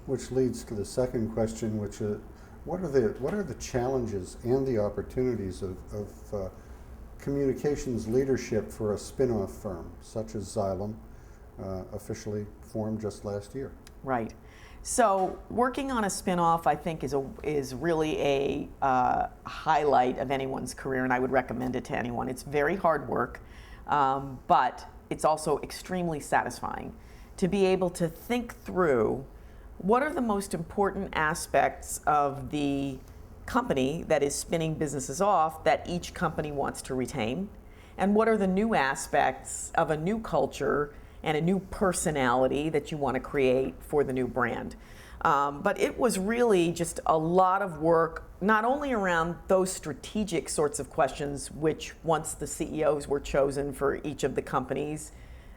Which leads to the second question, which is, what are the challenges and the opportunities of communications leadership for a spin-off firm such as Xylem, officially formed just last year? Right. So working on a spin-off, I think, is really a highlight of anyone's career, and I would recommend it to anyone. It's very hard work, but it's also extremely satisfying to be able to think through what are the most important aspects of the company that is spinning businesses off that each company wants to retain, and what are the new aspects of a new culture and a new personality that you want to create for the new brand. But it was really just a lot of work, not only around those strategic sorts of questions, which once the CEOs were chosen for each of the companies,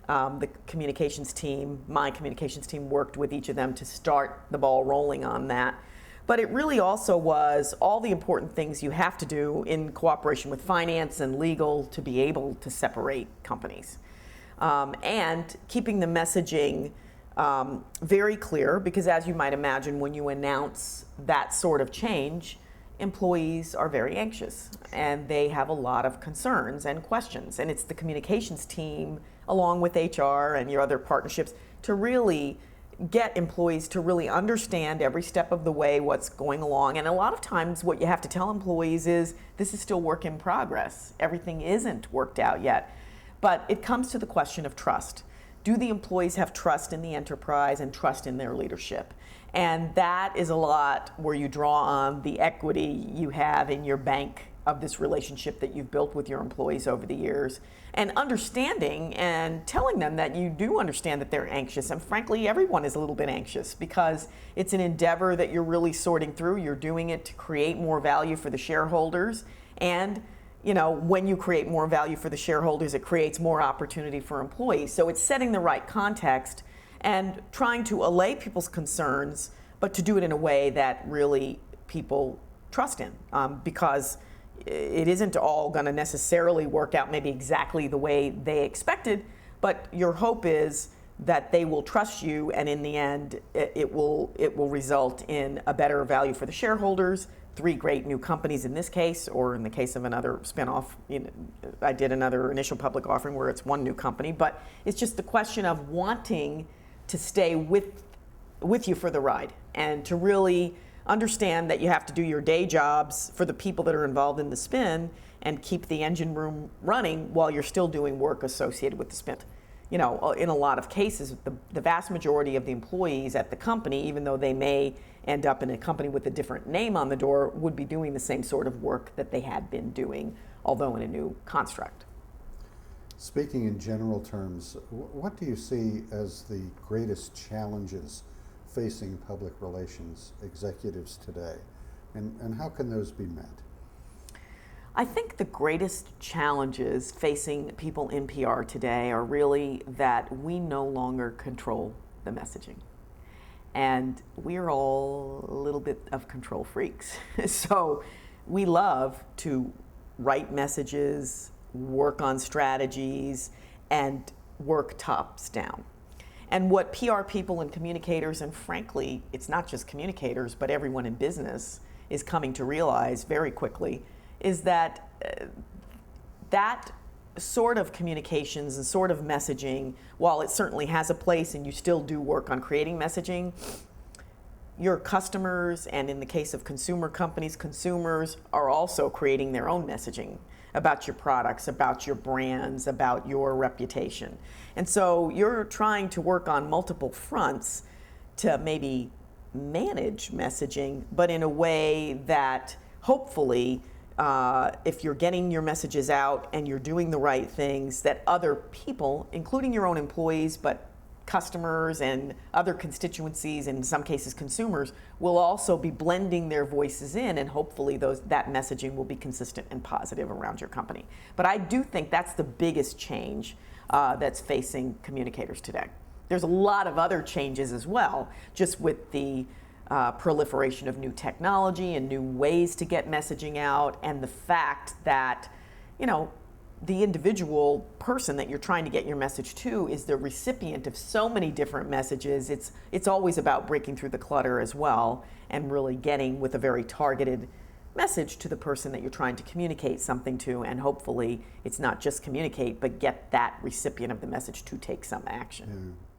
the communications team, my communications team, worked with each of them to start the ball rolling on that. But it really also was all the important things you have to do in cooperation with finance and legal to be able to separate companies. And keeping the messaging very clear, because as you might imagine, when you announce that sort of change, employees are very anxious and they have a lot of concerns and questions. And it's the communications team, along with HR and your other partnerships, to really get employees to really understand every step of the way what's going along. And a lot of times what you have to tell employees is this is still work in progress. Everything isn't worked out yet. But it comes to the question of trust. Do the employees have trust in the enterprise and trust in their leadership? And that is a lot where you draw on the equity you have in your bank of this relationship that you've built with your employees over the years, and understanding and telling them that you do understand that they're anxious. And frankly, everyone is a little bit anxious because it's an endeavor that you're really sorting through. You're doing it to create more value for the shareholders, and when you create more value for the shareholders, it creates more opportunity for employees. So it's setting the right context and trying to allay people's concerns, but to do it in a way that really people trust in, because it isn't all going to necessarily work out maybe exactly the way they expected, but your hope is that they will trust you, and in the end, it will result in a better value for the shareholders, 3 great new companies in this case, or in the case of another spinoff, I did another initial public offering where it's 1 new company, but it's just the question of wanting to stay with you for the ride and to really understand that you have to do your day jobs for the people that are involved in the spin and keep the engine room running while you're still doing work associated with the spin. In a lot of cases, the vast majority of the employees at the company, even though they may end up in a company with a different name on the door, would be doing the same sort of work that they had been doing, although in a new construct. Speaking in general terms, what do you see as the greatest challenges facing public relations executives today, and how can those be met? I think the greatest challenges facing people in PR today are really that we no longer control the messaging. And we're all a little bit of control freaks. So we love to write messages, work on strategies, and work tops down. And what PR people and communicators, and frankly, it's not just communicators, but everyone in business is coming to realize very quickly, is that that sort of communications and sort of messaging, while it certainly has a place and you still do work on creating messaging, your customers, and in the case of consumer companies, consumers are also creating their own messaging about your products, about your brands, about your reputation. And so you're trying to work on multiple fronts to maybe manage messaging, but in a way that hopefully, if you're getting your messages out and you're doing the right things, that other people, including your own employees, but customers and other constituencies, in some cases consumers, will also be blending their voices in, and hopefully that messaging will be consistent and positive around your company. But I do think that's the biggest change that's facing communicators today. There's a lot of other changes as well, just with the proliferation of new technology and new ways to get messaging out, and the fact that, the individual person that you're trying to get your message to is the recipient of so many different messages. It's always about breaking through the clutter as well and really getting with a very targeted message to the person that you're trying to communicate something to, and hopefully it's not just communicate, but get that recipient of the message to take some action. Yeah.